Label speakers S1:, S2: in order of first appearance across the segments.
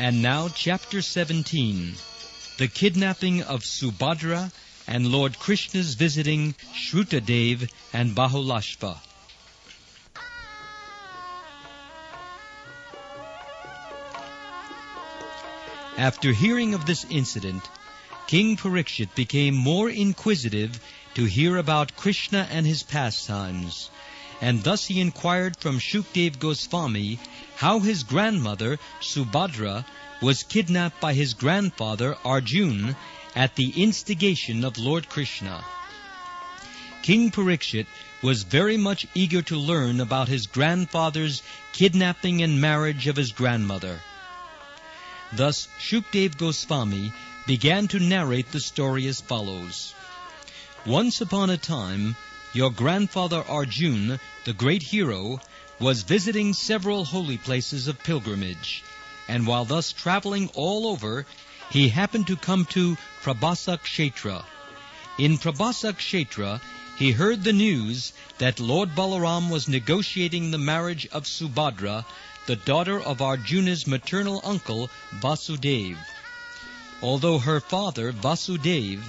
S1: And now Chapter 17, The Kidnapping of Subhadra and Lord Krishna's visiting Srutadeva and Bahulasv. After hearing of this incident, King Parikshit became more inquisitive to hear about Krishna and his pastimes, and thus he inquired from Srutadeva Goswami how his grandmother, Subhadra, was kidnapped by his grandfather, Arjuna, at the instigation of Lord Krishna. King Parikshit was very much eager to learn about his grandfather's kidnapping and marriage of his grandmother. Thus Srutadeva Goswami began to narrate the story as follows. Once upon a time, your grandfather Arjuna, the great hero, was visiting several holy places of pilgrimage, and while thus traveling all over, he happened to come to Prabhasa Kshetra. In Prabhasa Kshetra, he heard the news that Lord Balaram was negotiating the marriage of Subhadra, the daughter of Arjuna's maternal uncle, Vasudeva. Although her father, Vasudeva,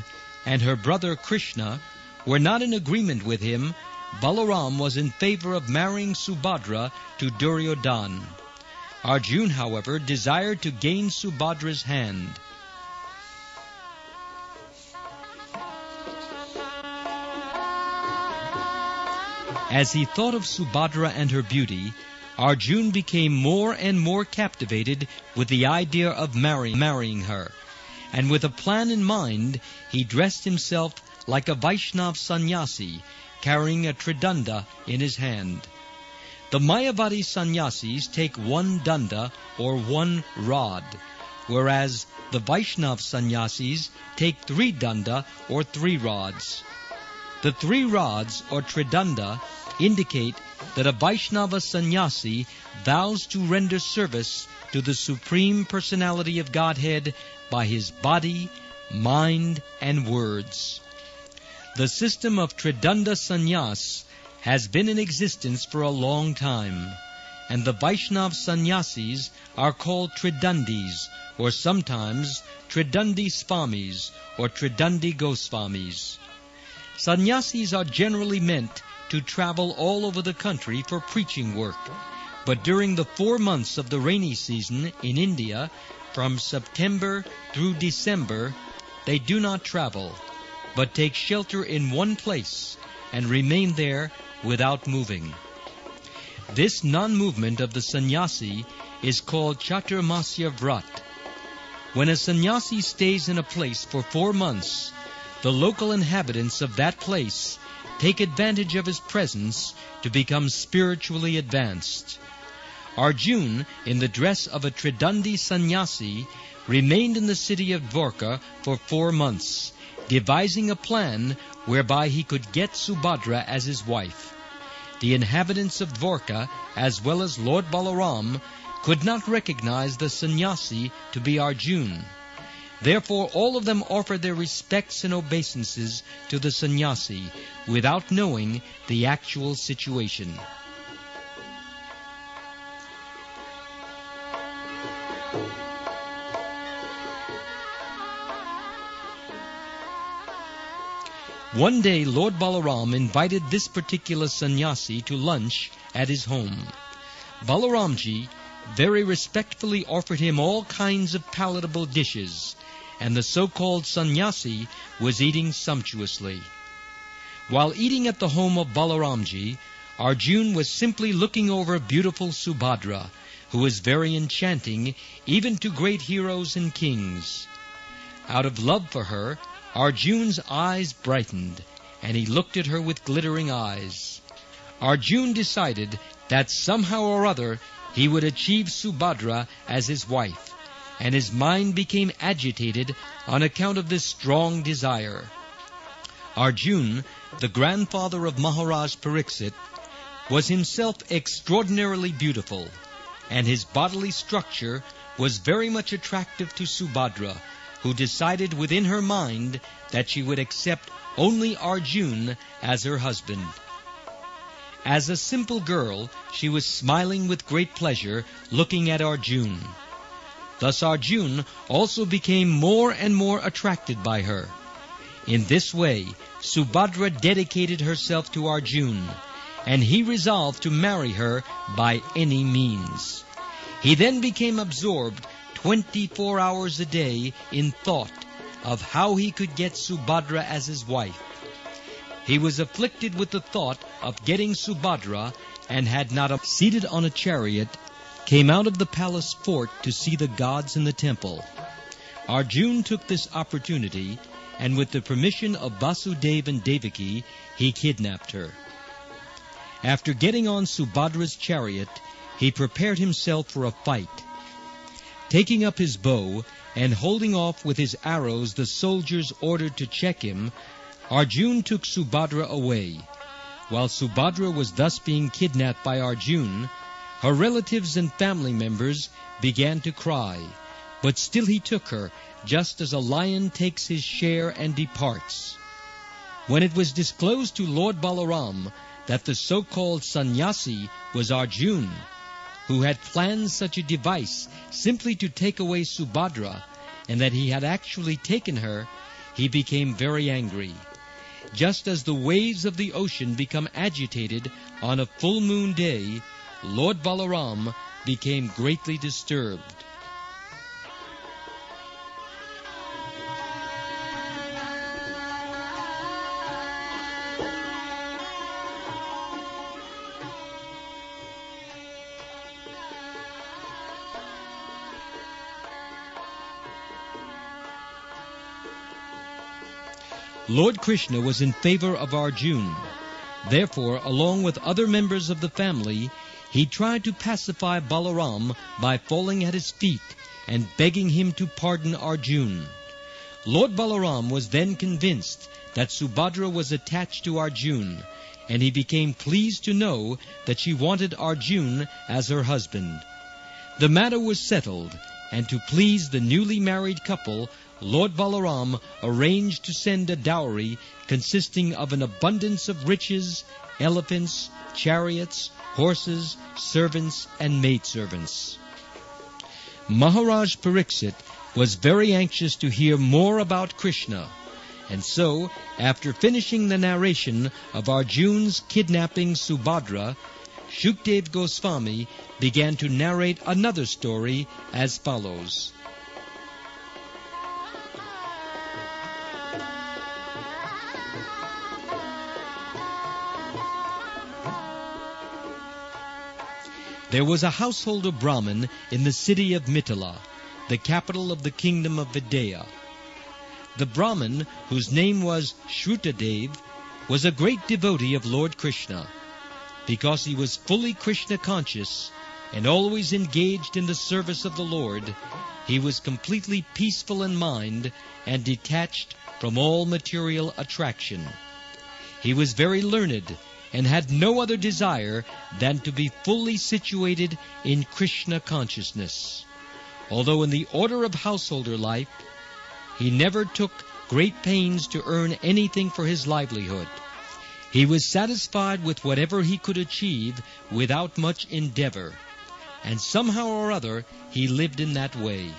S1: and her brother Krishna were not in agreement with him, Balaram was in favor of marrying Subhadra to Duryodhana. Arjuna, however, desired to gain Subhadra's hand. As he thought of Subhadra and her beauty, Arjuna became more and more captivated with the idea of marrying her, and with a plan in mind, he dressed himself like a Vaisnava sannyasi, carrying a tridanda in his hand. The Mayavadi sannyasis take one danda or one rod, whereas the Vaishnava sannyasis take 3 danda or 3 rods. The 3 rods or tridanda indicate that a Vaishnava sannyasi vows to render service to the Supreme Personality of Godhead by his body, mind, and words. The system of Tridanda Sannyas has been in existence for a long time, and the Vaishnava Sannyasis are called Tridandis, or sometimes Tridandi Swamis, or Tridandi Goswamis. Sannyasis are generally meant to travel all over the country for preaching work, but during the 4 months of the rainy season in India, from September through December, they do not travel, but take shelter in one place and remain there without moving. This non-movement of the sannyasi is called Chaturmasya Vrat. When a sannyasi stays in a place for 4 months, the local inhabitants of that place take advantage of his presence to become spiritually advanced. Arjuna, in the dress of a Tridandi sannyasi, remained in the city of Dwarka for 4 months, devising a plan whereby he could get Subhadra as his wife. The inhabitants of Dwarka, as well as Lord Balaram, could not recognize the sannyasi to be Arjuna. Therefore all of them offered their respects and obeisances to the sannyasi without knowing the actual situation. One day Lord Balaram invited this particular sannyasi to lunch at his home. Balaramji very respectfully offered him all kinds of palatable dishes, and the so-called sannyasi was eating sumptuously. While eating at the home of Balaramji, Arjuna was simply looking over beautiful Subhadra, who was very enchanting even to great heroes and kings. Out of love for her, Arjuna's eyes brightened, and he looked at her with glittering eyes. Arjuna decided that somehow or other he would achieve Subhadra as his wife, and his mind became agitated on account of this strong desire. Arjuna, the grandfather of Maharaj Parikshit, was himself extraordinarily beautiful, and his bodily structure was very much attractive to Subhadra, who decided within her mind that she would accept only Arjuna as her husband. As a simple girl, she was smiling with great pleasure, looking at Arjuna. Thus Arjuna also became more and more attracted by her. In this way, Subhadra dedicated herself to Arjuna, and he resolved to marry her by any means. He then became absorbed 24 hours a day in thought of how he could get Subhadra as his wife. He was afflicted with the thought of getting Subhadra, and had not seated on a chariot, came out of the palace fort to see the gods in the temple. Arjuna took this opportunity, and with the permission of Vasudeva and Devaki, he kidnapped her. After getting on Subhadra's chariot, he prepared himself for a fight. Taking up his bow and holding off with his arrows the soldiers ordered to check him, Arjuna took Subhadra away. While Subhadra was thus being kidnapped by Arjuna, her relatives and family members began to cry, but still he took her, just as a lion takes his share and departs. When it was disclosed to Lord Balaram that the so-called sannyasi was Arjuna, who had planned such a device simply to take away Subhadra, and that he had actually taken her, he became very angry. Just as the waves of the ocean become agitated on a full moon day, Lord Balaram became greatly disturbed. Lord Krishna was in favor of Arjuna. Therefore, along with other members of the family, he tried to pacify Balaram by falling at his feet and begging him to pardon Arjuna. Lord Balaram was then convinced that Subhadra was attached to Arjuna, and he became pleased to know that she wanted Arjuna as her husband. The matter was settled, and to please the newly married couple, Lord Balaram arranged to send a dowry consisting of an abundance of riches, elephants, chariots, horses, servants, and maidservants. Maharaj Pariksit was very anxious to hear more about Krishna, and so, after finishing the narration of Arjuna's kidnapping Subhadra, Shukdev Goswami began to narrate another story as follows. There was a householder Brahmin in the city of Mithila, the capital of the kingdom of Vidya. The Brahmin, whose name was Srutadeva, was a great devotee of Lord Krishna. Because he was fully Krishna conscious and always engaged in the service of the Lord, he was completely peaceful in mind and detached from all material attraction. He was very learned and had no other desire than to be fully situated in Krishna consciousness. Although in the order of householder life, he never took great pains to earn anything for his livelihood. He was satisfied with whatever he could achieve without much endeavor, and somehow or other he lived in that way.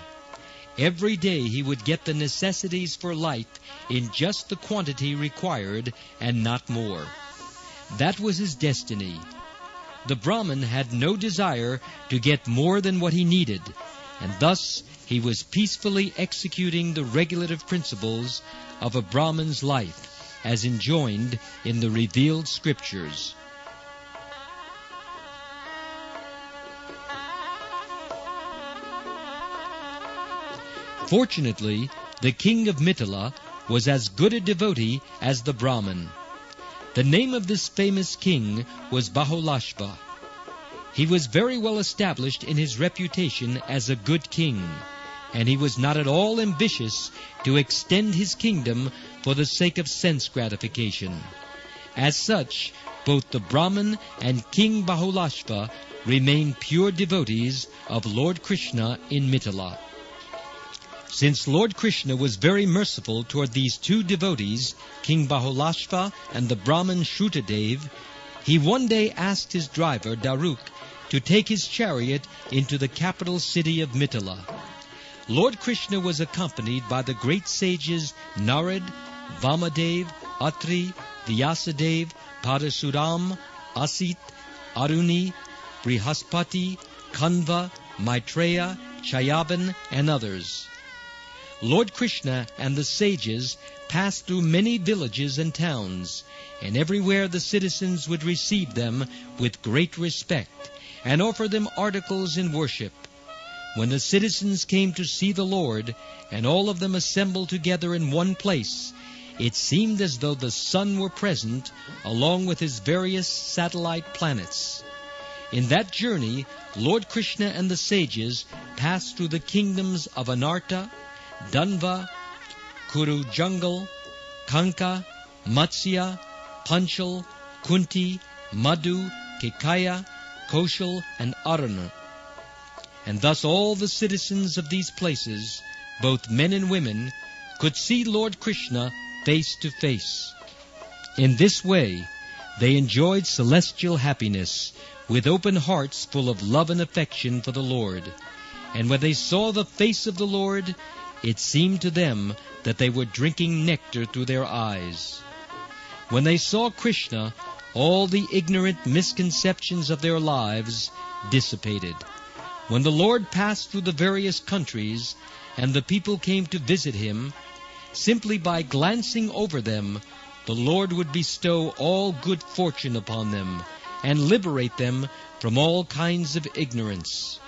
S1: Every day he would get the necessities for life in just the quantity required and not more. That was his destiny. The Brahmin had no desire to get more than what he needed, and thus he was peacefully executing the regulative principles of a Brahmin's life, as enjoined in the revealed scriptures. Fortunately, the king of Mithila was as good a devotee as the Brahmin. The name of this famous king was Bahulasv. He was very well established in his reputation as a good king, and he was not at all ambitious to extend his kingdom for the sake of sense gratification. As such, both the Brahmin and King Bahulasv remained pure devotees of Lord Krishna in Mithila. Since Lord Krishna was very merciful toward these two devotees, King Bahulasv and the Brahmin Srutadeva, he one day asked his driver, Daruk, to take his chariot into the capital city of Mithila. Lord Krishna was accompanied by the great sages Narad, Vamadev, Atri, Vyasadeva, Parasuram, Asit, Aruni, Brihaspati, Kanva, Maitreya, Chayavan, and others. Lord Krishna and the sages passed through many villages and towns, and everywhere the citizens would receive them with great respect and offer them articles in worship. When the citizens came to see the Lord, and all of them assembled together in one place, it seemed as though the sun were present along with his various satellite planets. In that journey, Lord Krishna and the sages passed through the kingdoms of Anarta, Danva, Kuru Jungle, Kanka, Matsya, Panchal, Kunti, Madhu, Kekaya, Koshal, and Arana. And thus all the citizens of these places, both men and women, could see Lord Krishna face to face. In this way, they enjoyed celestial happiness, with open hearts full of love and affection for the Lord. And when they saw the face of the Lord, it seemed to them that they were drinking nectar through their eyes. When they saw Krishna, all the ignorant misconceptions of their lives dissipated. When the Lord passed through the various countries, and the people came to visit him, simply by glancing over them, the Lord would bestow all good fortune upon them, and liberate them from all kinds of ignorance.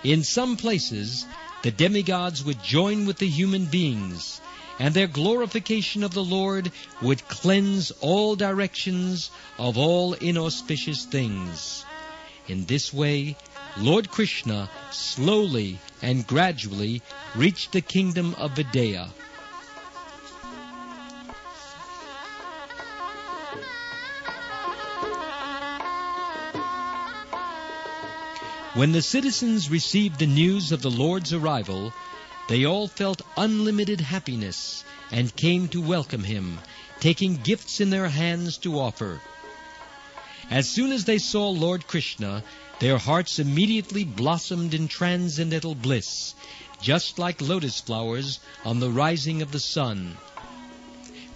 S1: In some places, the demigods would join with the human beings, and their glorification of the Lord would cleanse all directions of all inauspicious things. In this way, Lord Krishna slowly and gradually reached the kingdom of Vidya. When the citizens received the news of the Lord's arrival, they all felt unlimited happiness and came to welcome him, taking gifts in their hands to offer. As soon as they saw Lord Krishna, their hearts immediately blossomed in transcendental bliss, just like lotus flowers on the rising of the sun.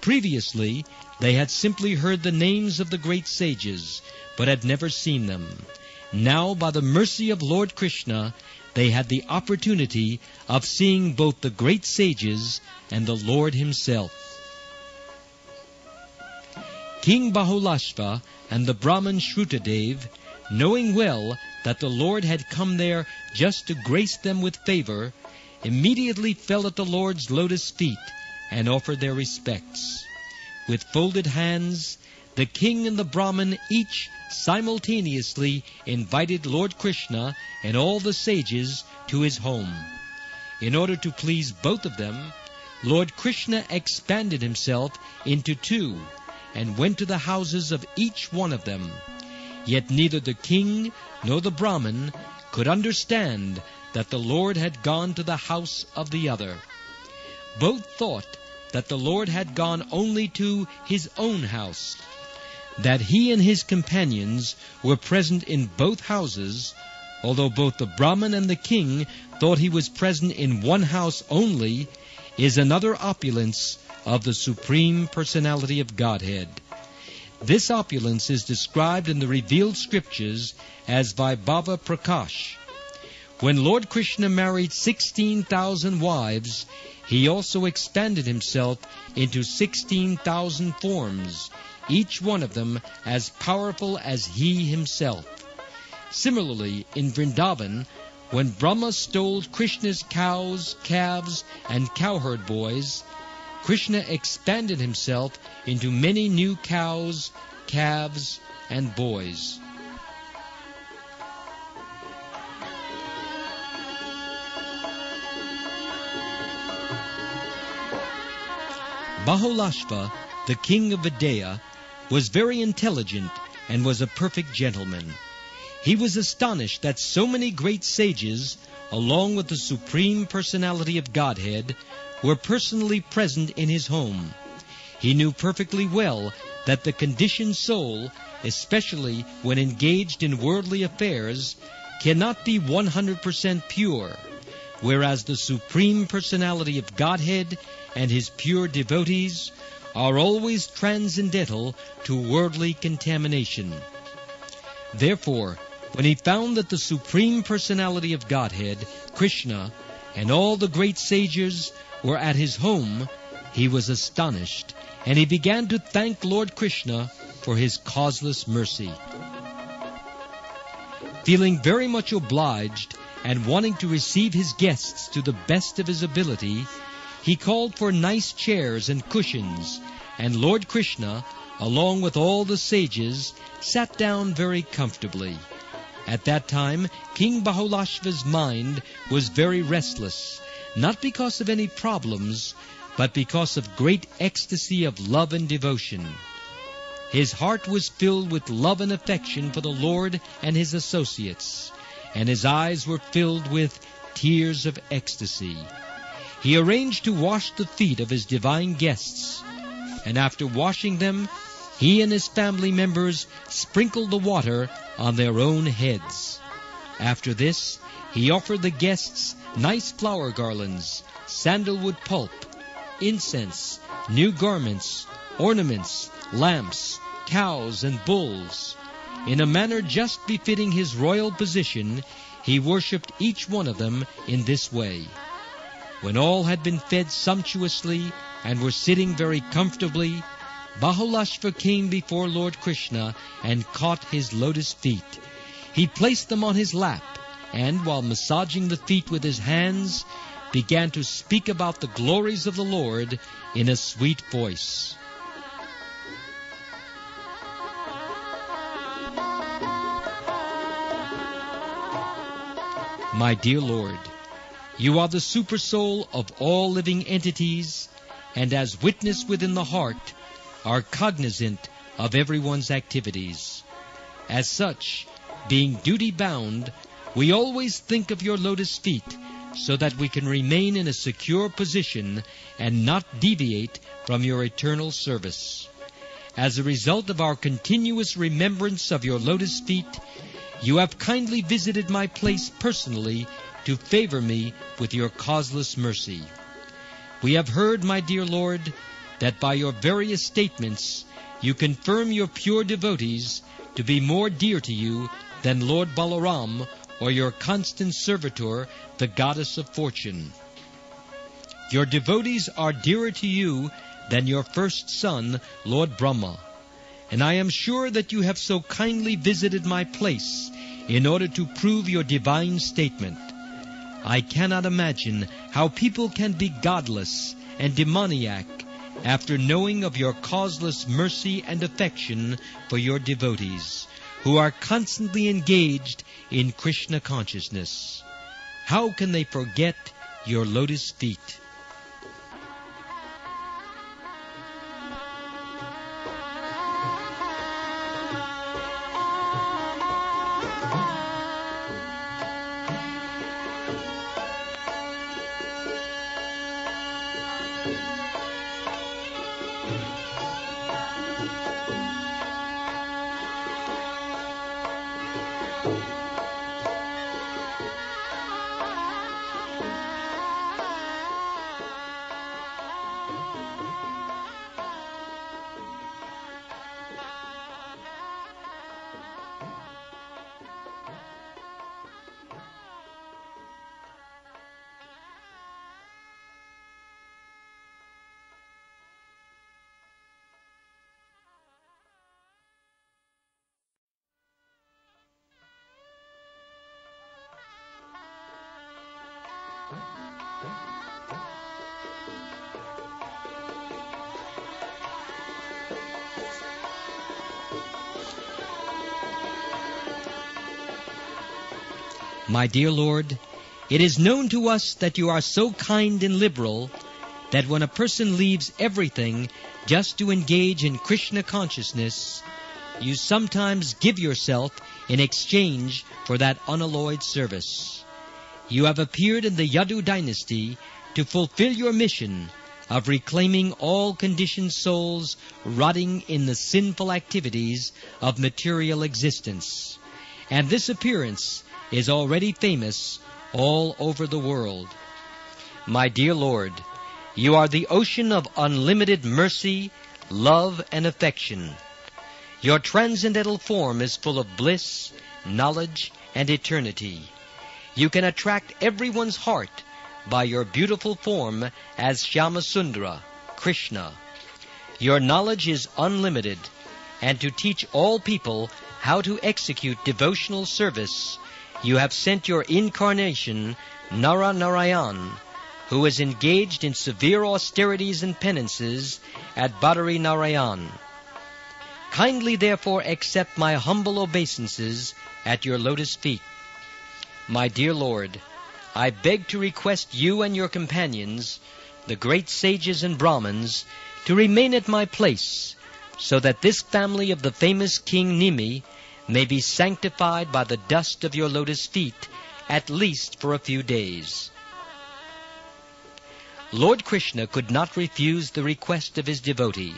S1: Previously, they had simply heard the names of the great sages, but had never seen them. Now, by the mercy of Lord Krishna, they had the opportunity of seeing both the great sages and the Lord himself. King Bahulasv and the Brahmin Srutadeva, knowing well that the Lord had come there just to grace them with favor, immediately fell at the Lord's lotus feet and offered their respects. With folded hands, the king and the Brahmin each simultaneously invited Lord Krishna and all the sages to his home. In order to please both of them, Lord Krishna expanded himself into two and went to the houses of each one of them. Yet neither the king nor the Brahmin could understand that the Lord had gone to the house of the other. Both thought that the Lord had gone only to his own house, that he and his companions were present in both houses, although both the Brahmin and the king thought he was present in one house only, is another opulence of the Supreme Personality of Godhead. This opulence is described in the revealed scriptures as Vaibhava Prakash. When Lord Krishna married 16,000 wives, he also expanded himself into 16,000 forms, each one of them as powerful as he himself. Similarly, in Vrindavan, when Brahma stole Krishna's cows, calves, and cowherd boys, Krishna expanded himself into many new cows, calves, and boys. Bahulasv, the king of Vidya, was very intelligent and was a perfect gentleman. He was astonished that so many great sages, along with the Supreme Personality of Godhead, were personally present in his home. He knew perfectly well that the conditioned soul, especially when engaged in worldly affairs, cannot be 100% pure, whereas the Supreme Personality of Godhead and His pure devotees are always transcendental to worldly contamination. Therefore, when he found that the Supreme Personality of Godhead, Krishna, and all the great sages were at his home, he was astonished, and he began to thank Lord Krishna for his causeless mercy. Feeling very much obliged and wanting to receive his guests to the best of his ability, he called for nice chairs and cushions, and Lord Krishna, along with all the sages, sat down very comfortably. At that time, King Bahulasva's mind was very restless, not because of any problems, but because of great ecstasy of love and devotion. His heart was filled with love and affection for the Lord and His associates, and his eyes were filled with tears of ecstasy. He arranged to wash the feet of his divine guests, and after washing them, he and his family members sprinkled the water on their own heads. After this, he offered the guests nice flower garlands, sandalwood pulp, incense, new garments, ornaments, lamps, cows, and bulls. In a manner just befitting his royal position, he worshipped each one of them in this way. When all had been fed sumptuously and were sitting very comfortably, Bahulasva came before Lord Krishna and caught his lotus feet. He placed them on his lap, and while massaging the feet with his hands, began to speak about the glories of the Lord in a sweet voice. My dear Lord, you are the supersoul of all living entities, and as witness within the heart, are cognizant of everyone's activities. As such, being duty-bound, we always think of your lotus feet so that we can remain in a secure position and not deviate from your eternal service. As a result of our continuous remembrance of your lotus feet, you have kindly visited my place personally to favor me with your causeless mercy. We have heard, my dear Lord, that by your various statements you confirm your pure devotees to be more dear to you than Lord Balaram or your constant servitor, the goddess of fortune. Your devotees are dearer to you than your first son, Lord Brahma, and I am sure that you have so kindly visited my place in order to prove your divine statement. I cannot imagine how people can be godless and demoniac after knowing of your causeless mercy and affection for your devotees, who are constantly engaged in Krishna consciousness. How can they forget your lotus feet? My dear Lord, it is known to us that you are so kind and liberal that when a person leaves everything just to engage in Krishna consciousness, you sometimes give yourself in exchange for that unalloyed service. You have appeared in the Yadu dynasty to fulfill your mission of reclaiming all conditioned souls rotting in the sinful activities of material existence. And this appearance is already famous all over the world. My dear Lord, you are the ocean of unlimited mercy, love, and affection. Your transcendental form is full of bliss, knowledge, and eternity. You can attract everyone's heart by your beautiful form as Shyamasundara, Krishna. Your knowledge is unlimited, and to teach all people how to execute devotional service, you have sent your incarnation, Narayan, who is engaged in severe austerities and penances at Badari Narayan. Kindly therefore accept my humble obeisances at your lotus feet. My dear Lord, I beg to request you and your companions, the great sages and Brahmins, to remain at my place, so that this family of the famous King Nimi may be sanctified by the dust of your lotus feet, at least for a few days. Lord Krishna could not refuse the request of his devotee,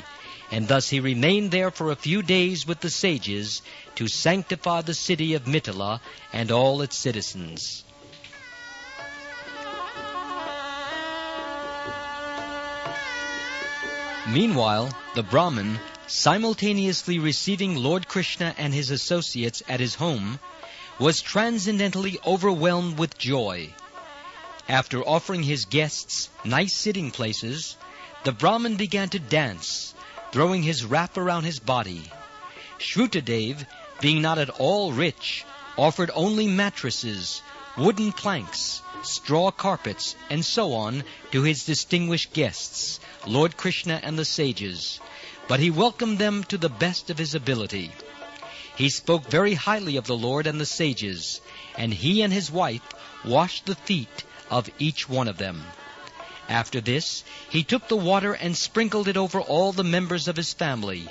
S1: and thus he remained there for a few days with the sages to sanctify the city of Mithila and all its citizens. Meanwhile, the Brahmin, simultaneously receiving Lord Krishna and his associates at his home, was transcendently overwhelmed with joy. After offering his guests nice sitting places, the Brahmin began to dance, throwing his wrap around his body. Srutadeva, being not at all rich, offered only mattresses, wooden planks, straw carpets, and so on to his distinguished guests, Lord Krishna and the sages, but he welcomed them to the best of his ability. He spoke very highly of the Lord and the sages, and he and his wife washed the feet of each one of them. After this, he took the water and sprinkled it over all the members of his family,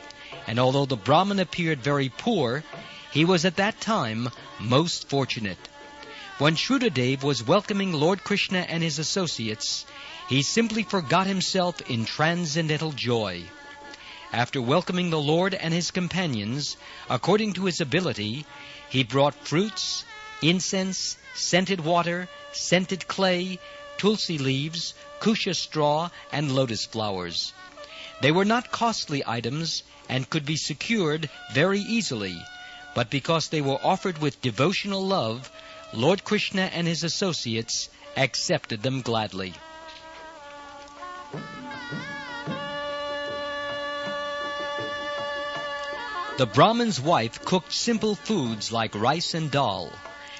S1: and although the Brahmin appeared very poor, he was at that time most fortunate. When Srutadeva was welcoming Lord Krishna and his associates, he simply forgot himself in transcendental joy. After welcoming the Lord and his companions, according to his ability, he brought fruits, incense, scented water, scented clay, tulsi leaves, kusha straw, and lotus flowers. They were not costly items and could be secured very easily, but because they were offered with devotional love, Lord Krishna and his associates accepted them gladly. The Brahmin's wife cooked simple foods like rice and dal,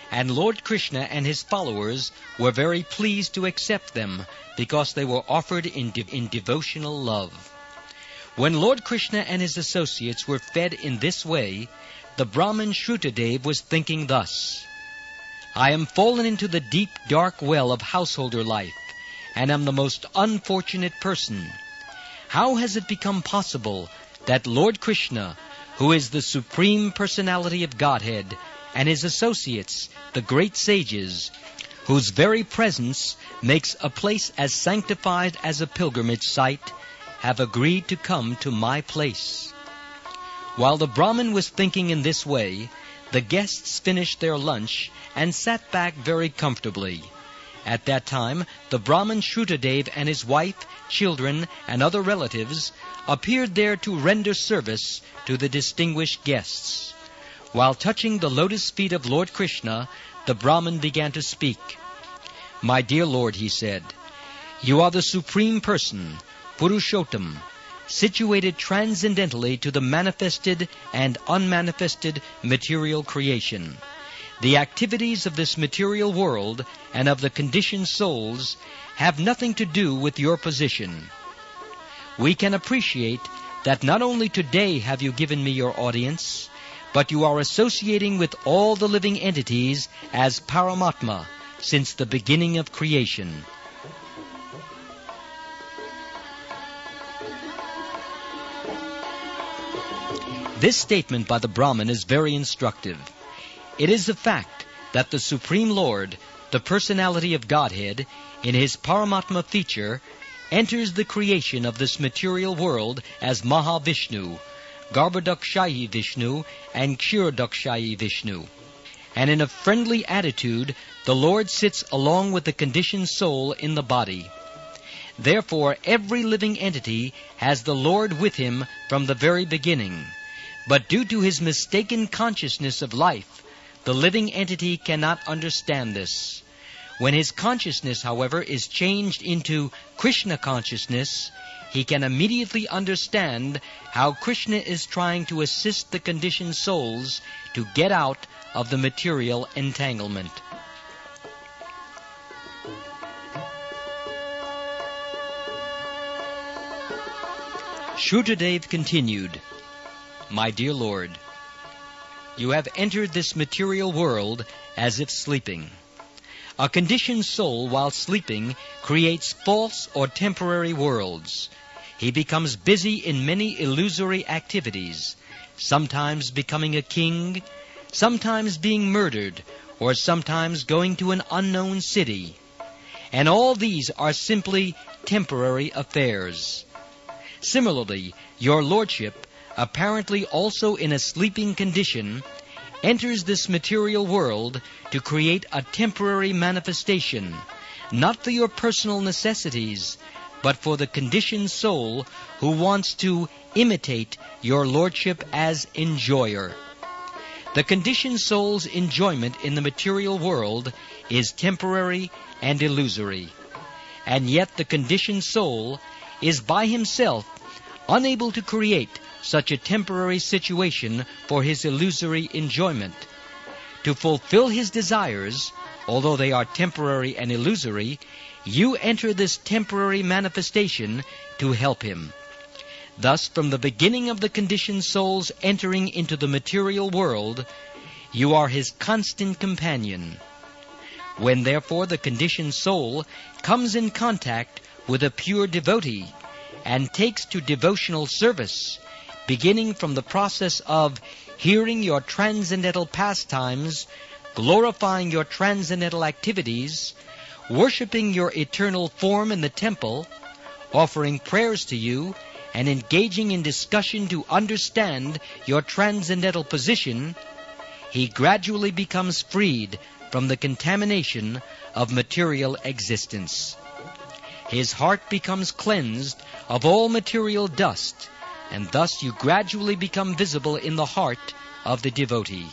S1: and Lord Krishna and his followers were very pleased to accept them because they were offered in devotional love. When Lord Krishna and his associates were fed in this way, the Brahmin Srutadeva was thinking thus: I am fallen into the deep, dark well of householder life, and am the most unfortunate person. How has it become possible that Lord Krishna, who is the Supreme Personality of Godhead, and his associates, the great sages, whose very presence makes a place as sanctified as a pilgrimage site, have agreed to come to my place? While the Brahmin was thinking in this way, the guests finished their lunch and sat back very comfortably. At that time, the Brahmin Srutadeva and his wife, children, and other relatives appeared there to render service to the distinguished guests. While touching the lotus feet of Lord Krishna, the Brahmin began to speak. My dear Lord, he said, you are the Supreme Person, Purushottam, situated transcendentally to the manifested and unmanifested material creation. The activities of this material world and of the conditioned souls have nothing to do with your position. We can appreciate that not only today have you given me your audience, but you are associating with all the living entities as Paramatma since the beginning of creation. This statement by the Brahmin is very instructive. It is the fact that the Supreme Lord, the Personality of Godhead, in his Paramatma feature, enters the creation of this material world as Mahavishnu, Garbhodakshayi Vishnu, and Kshirodakshayi Vishnu. and in a friendly attitude the Lord sits along with the conditioned soul in the body. Therefore, every living entity has the Lord with him from the very beginning. But due to his mistaken consciousness of life, the living entity cannot understand this. When his consciousness, however, is changed into Krishna consciousness, he can immediately understand how Krishna is trying to assist the conditioned souls to get out of the material entanglement. Srutadeva continued, "My dear Lord, you have entered this material world as if sleeping. A conditioned soul, while sleeping, creates false or temporary worlds. He becomes busy in many illusory activities, sometimes becoming a king, sometimes being murdered, or sometimes going to an unknown city. And all these are simply temporary affairs. Similarly, your Lordship, apparently also in a sleeping condition, enters this material world to create a temporary manifestation, not for your personal necessities, but for the conditioned soul who wants to imitate your Lordship as enjoyer. The conditioned soul's enjoyment in the material world is temporary and illusory, and yet the conditioned soul is by himself unable to create such a temporary situation for his illusory enjoyment. To fulfill his desires, although they are temporary and illusory, you enter this temporary manifestation to help him. Thus, from the beginning of the conditioned soul's entering into the material world, you are his constant companion. When, therefore, the conditioned soul comes in contact with a pure devotee and takes to devotional service, beginning from the process of hearing your transcendental pastimes, glorifying your transcendental activities, worshipping your eternal form in the temple, offering prayers to you, and engaging in discussion to understand your transcendental position, he gradually becomes freed from the contamination of material existence. His heart becomes cleansed of all material dust, and thus you gradually become visible in the heart of the devotee.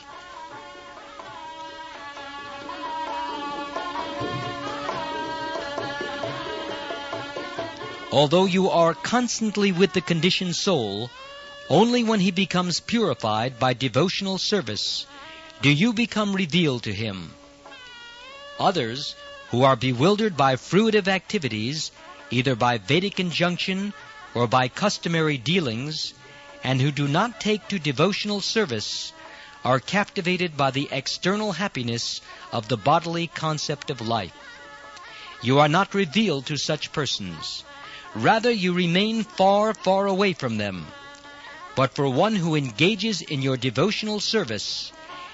S1: Although you are constantly with the conditioned soul, only when he becomes purified by devotional service do you become revealed to him. Others, who are bewildered by fruitive activities, either by Vedic injunction or by customary dealings, and who do not take to devotional service, are captivated by the external happiness of the bodily concept of life. You are not revealed to such persons. Rather, you remain far, far away from them. But for one who engages in your devotional service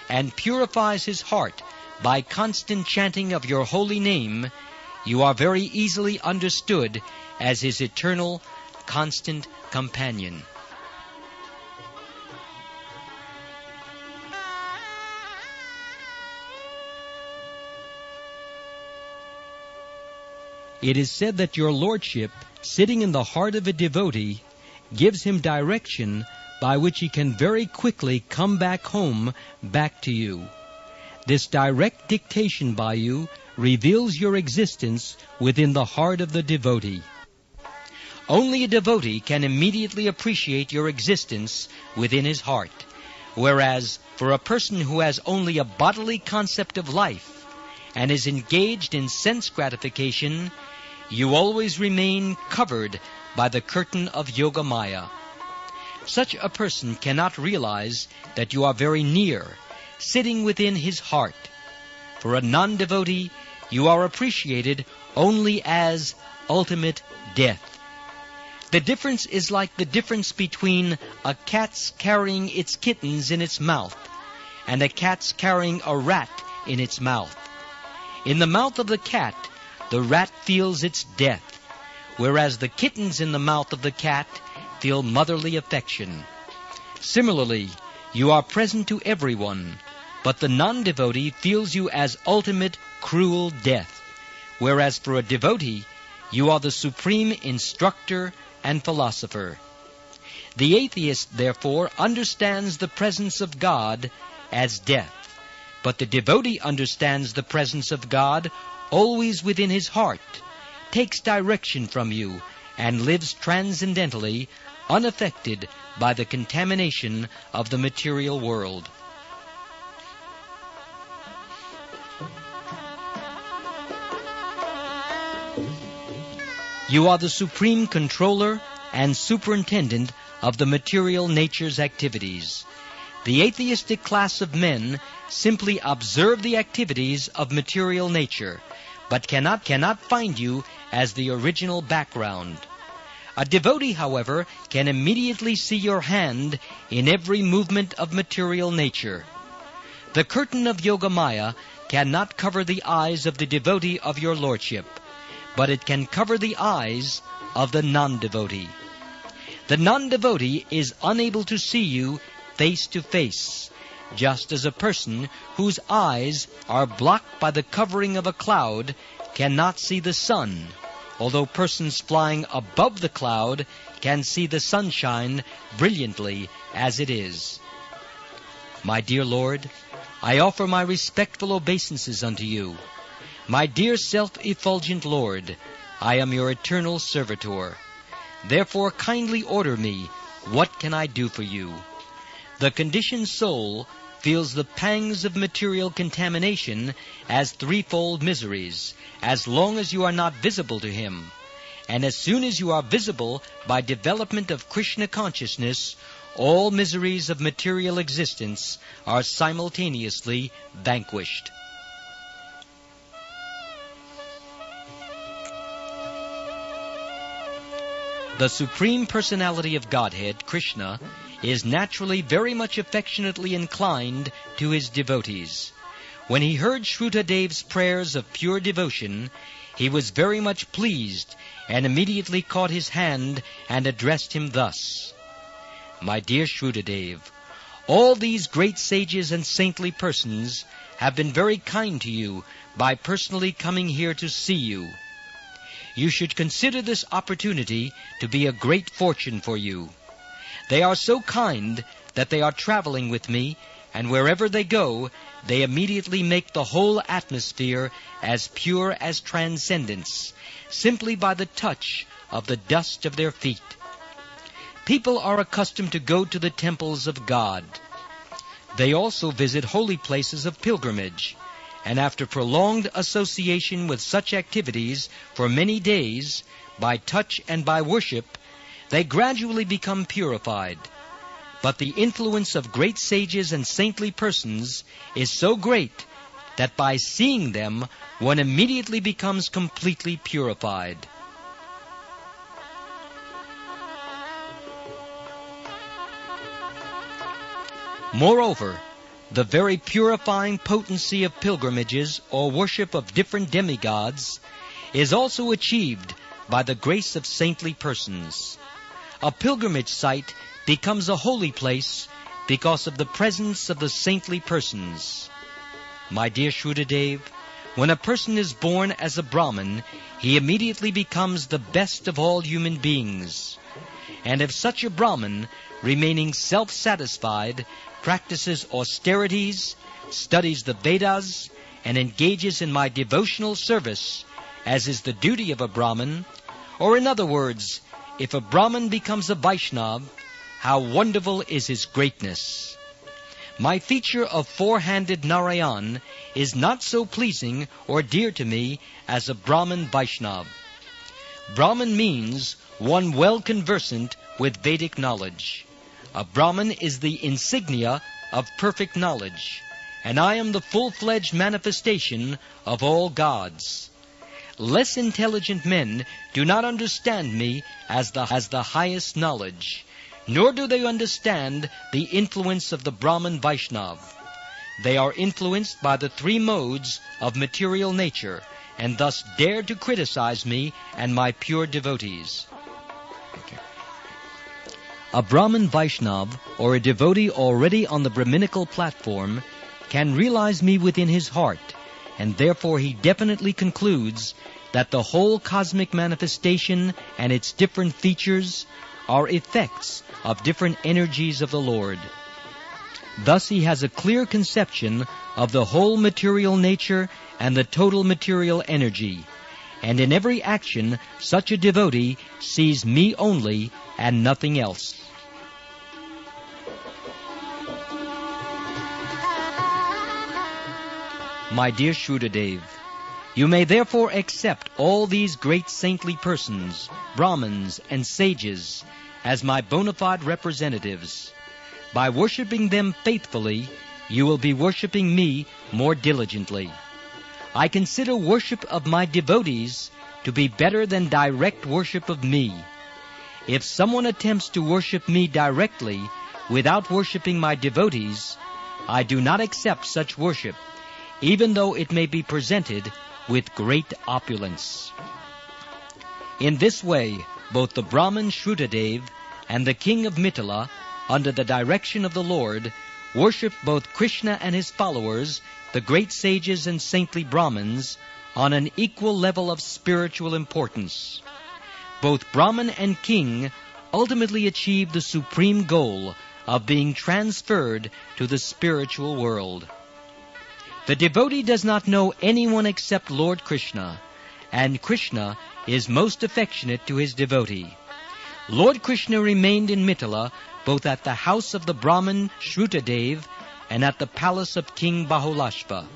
S1: and purifies his heart by constant chanting of your holy name, you are very easily understood as his eternal, constant companion. It is said that your Lordship, sitting in the heart of a devotee, gives him direction by which he can very quickly come back home, back to you. This direct dictation by you reveals your existence within the heart of the devotee. Only a devotee can immediately appreciate your existence within his heart, whereas for a person who has only a bodily concept of life and is engaged in sense gratification, you always remain covered by the curtain of Yogamaya. Such a person cannot realize that you are very near, sitting within his heart. For a non-devotee, you are appreciated only as ultimate death. The difference is like the difference between a cat's carrying its kittens in its mouth and a cat's carrying a rat in its mouth. In the mouth of the cat, the rat feels its death, whereas the kittens in the mouth of the cat feel motherly affection. Similarly, you are present to everyone, but the non-devotee feels you as ultimate cruel death, whereas for a devotee, you are the supreme instructor and philosopher. The atheist, therefore, understands the presence of God as death, but the devotee understands the presence of God always within his heart, takes direction from you, and lives transcendentally, unaffected by the contamination of the material world. You are the supreme controller and superintendent of the material nature's activities. The atheistic class of men simply observe the activities of material nature, but cannot find you as the original background. A devotee, however, can immediately see your hand in every movement of material nature. The curtain of Yogamaya cannot cover the eyes of the devotee of your lordship, but it can cover the eyes of the non-devotee. The non-devotee is unable to see you face to face, just as a person whose eyes are blocked by the covering of a cloud cannot see the sun, although persons flying above the cloud can see the sunshine brilliantly as it is. My dear Lord, I offer my respectful obeisances unto you. My dear self-effulgent Lord, I am your eternal servitor. Therefore kindly order me, what can I do for you? The conditioned soul feels the pangs of material contamination as threefold miseries, as long as you are not visible to him. And as soon as you are visible by development of Krishna consciousness, all miseries of material existence are simultaneously vanquished. The Supreme Personality of Godhead, Krishna, is naturally very much affectionately inclined to his devotees. When he heard Srutadeva's prayers of pure devotion, he was very much pleased and immediately caught his hand and addressed him thus: My dear Srutadeva, all these great sages and saintly persons have been very kind to you by personally coming here to see you. You should consider this opportunity to be a great fortune for you. They are so kind that they are traveling with me, and wherever they go, they immediately make the whole atmosphere as pure as transcendence, simply by the touch of the dust of their feet. People are accustomed to go to the temples of God. They also visit holy places of pilgrimage, and after prolonged association with such activities for many days, by touch and by worship, they gradually become purified. But the influence of great sages and saintly persons is so great that by seeing them, one immediately becomes completely purified. Moreover, the very purifying potency of pilgrimages or worship of different demigods is also achieved by the grace of saintly persons. A pilgrimage site becomes a holy place because of the presence of the saintly persons. My dear Srutadeva, when a person is born as a Brahmin, he immediately becomes the best of all human beings. And if such a Brahmin, remaining self-satisfied, practices austerities, studies the Vedas, and engages in my devotional service, as is the duty of a Brahmin, or in other words, if a Brahmin becomes a Vaishnava, how wonderful is his greatness! My feature of four-handed Narayan is not so pleasing or dear to me as a Brahmin Vaishnava. Brahmin means one well conversant with Vedic knowledge. A Brahmin is the insignia of perfect knowledge, and I am the full-fledged manifestation of all gods. Less intelligent men do not understand me as the highest knowledge, nor do they understand the influence of the Brahmin Vaishnava. They are influenced by the three modes of material nature, and thus dare to criticize me and my pure devotees. A Brahmin Vaishnava, or a devotee already on the Brahminical platform, can realize me within his heart, and therefore he definitely concludes that the whole cosmic manifestation and its different features are effects of different energies of the Lord. Thus he has a clear conception of the whole material nature and the total material energy, and in every action such a devotee sees me only and nothing else. My dear Srutadeva, you may therefore accept all these great saintly persons, Brahmins and sages, as my bona fide representatives. By worshipping them faithfully, you will be worshipping me more diligently. I consider worship of my devotees to be better than direct worship of me. If someone attempts to worship me directly without worshipping my devotees, I do not accept such worship, even though it may be presented with great opulence. In this way, both the Brahmin Srutadeva and the king of Mithila, under the direction of the Lord, worship both Krishna and his followers, the great sages and saintly Brahmins, on an equal level of spiritual importance. Both Brahmin and king ultimately achieve the supreme goal of being transferred to the spiritual world. The devotee does not know anyone except Lord Krishna, and Krishna is most affectionate to his devotee. Lord Krishna remained in Mithila both at the house of the Brahmin Srutadeva and at the palace of King Bahulasv.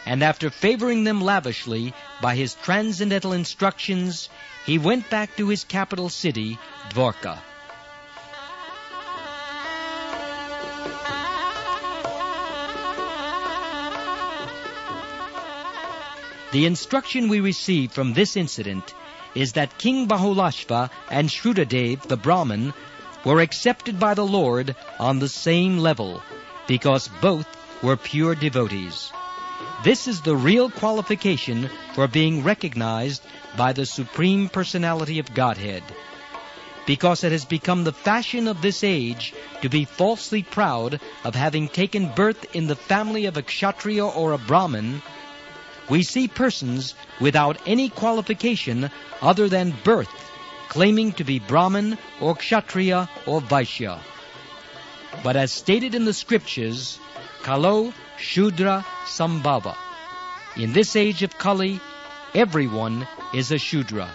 S1: And after favoring them lavishly by his transcendental instructions, he went back to his capital city, Dwarka. The instruction we receive from this incident is that King Bahulasv and Srutadeva, the Brahmin, were accepted by the Lord on the same level, because both were pure devotees. This is the real qualification for being recognized by the Supreme Personality of Godhead. Because it has become the fashion of this age to be falsely proud of having taken birth in the family of a Kshatriya or a Brahmin, we see persons without any qualification other than birth claiming to be Brahmin or Kshatriya or Vaishya. But as stated in the scriptures, Kalo Shudra Sambhava. In this age of Kali, everyone is a Shudra.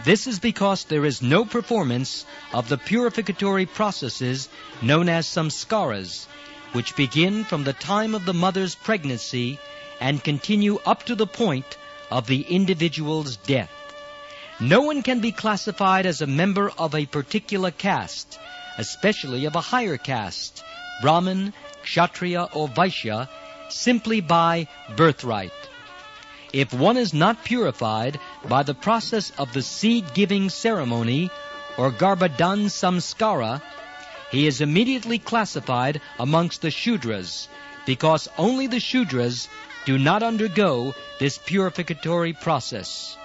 S1: This is because there is no performance of the purificatory processes known as samskaras, which begin from the time of the mother's pregnancy and continue up to the point of the individual's death. No one can be classified as a member of a particular caste, especially of a higher caste, Brahmin, Kshatriya, or Vaishya, simply by birthright. If one is not purified by the process of the seed-giving ceremony or Garbhadan Samskara, he is immediately classified amongst the Shudras, because only the Shudras do not undergo this purificatory process.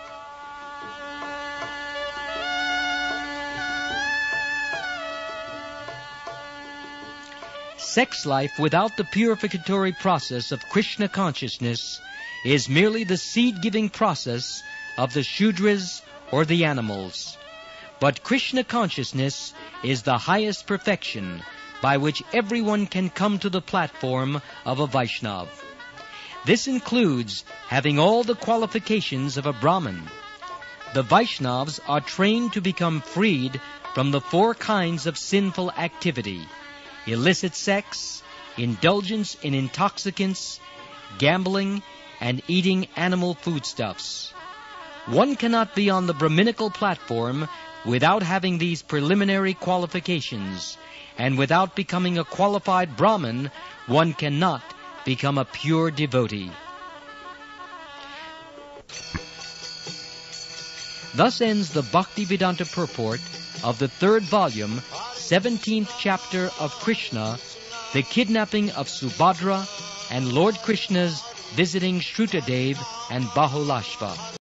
S1: Sex life without the purificatory process of Krishna consciousness is merely the seed-giving process of the Shudras or the animals. But Krishna consciousness is the highest perfection by which everyone can come to the platform of a Vaishnava. This includes having all the qualifications of a Brahmin. The Vaishnavas are trained to become freed from the 4 kinds of sinful activity: illicit sex, indulgence in intoxicants, gambling, and eating animal foodstuffs. One cannot be on the Brahminical platform without having these preliminary qualifications, and without becoming a qualified Brahmin, one cannot become a pure devotee. Thus ends the Bhaktivedanta purport of the 3rd volume, 17th chapter of Krishna, the kidnapping of Subhadra, and Lord Krishna's visiting Srutadeva and Bahulasv.